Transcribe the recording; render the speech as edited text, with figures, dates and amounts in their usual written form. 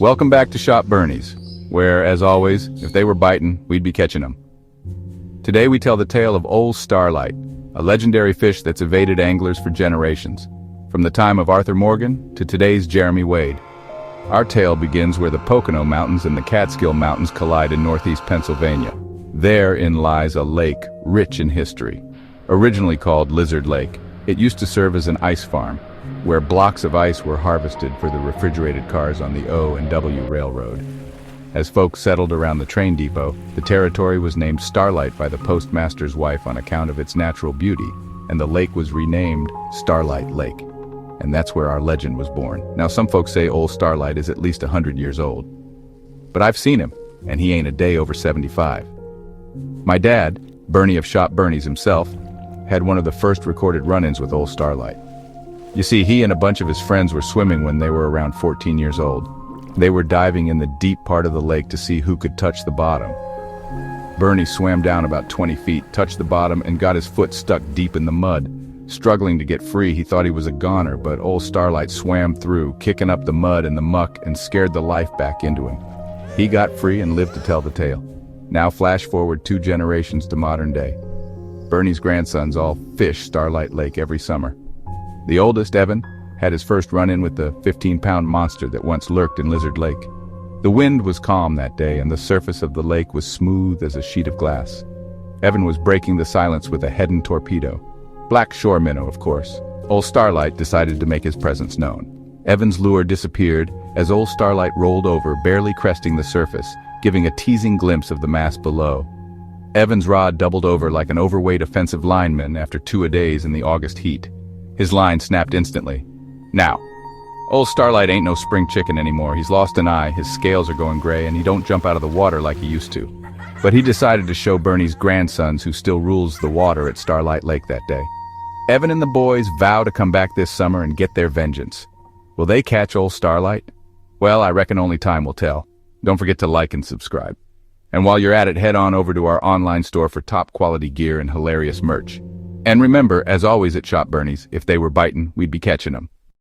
Welcome back to Shop Bernie's, where, as always, if they were biting, we'd be catching them. Today we tell the tale of Ol Starlight, a legendary fish that's evaded anglers for generations, from the time of Arthur Morgan to today's Jeremy Wade. Our tale begins where the Pocono Mountains and the Catskill Mountains collide in northeast Pennsylvania. Therein lies a lake rich in history. Originally called Lizard Lake, it used to serve as an ice farm, where blocks of ice were harvested for the refrigerated cars on the O and W Railroad. As folks settled around the train depot, the territory was named Starlight by the postmaster's wife on account of its natural beauty, and the lake was renamed Starlight Lake. And that's where our legend was born. Now, some folks say Ol Starlight is at least 100 years old. But I've seen him, and he ain't a day over 75. My dad, Bernie of Shop Bernie's himself, had one of the first recorded run-ins with Ol Starlight. You see, he and a bunch of his friends were swimming when they were around 14 years old. They were diving in the deep part of the lake to see who could touch the bottom. Bernie swam down about 20 feet, touched the bottom, and got his foot stuck deep in the mud. Struggling to get free, he thought he was a goner, but Ol Starlight swam through, kicking up the mud and the muck, and scared the life back into him. He got free and lived to tell the tale. Now flash forward 2 generations to modern day. Bernie's grandsons all fish Starlight Lake every summer. The oldest, Evan, had his first run-in with the 15-pound monster that once lurked in Lizard Lake. The wind was calm that day, and the surface of the lake was smooth as a sheet of glass. Evan was breaking the silence with a head-on torpedo. Black shore minnow, of course. Ol Starlight decided to make his presence known. Evan's lure disappeared as Ol Starlight rolled over, barely cresting the surface, giving a teasing glimpse of the mass below. Evan's rod doubled over like an overweight offensive lineman after 2-a-days in the August heat. His line snapped instantly. Now, Ol Starlight ain't no spring chicken anymore. He's lost an eye, his scales are going gray, and he don't jump out of the water like he used to. But he decided to show Bernie's grandsons who still rules the water at Starlight Lake that day. Evan and the boys vow to come back this summer and get their vengeance. Will they catch Ol Starlight? Well, I reckon only time will tell. Don't forget to like and subscribe. And while you're at it, head on over to our online store for top quality gear and hilarious merch. And remember, as always at Shop Bernie's, if they were biting, we'd be catching them.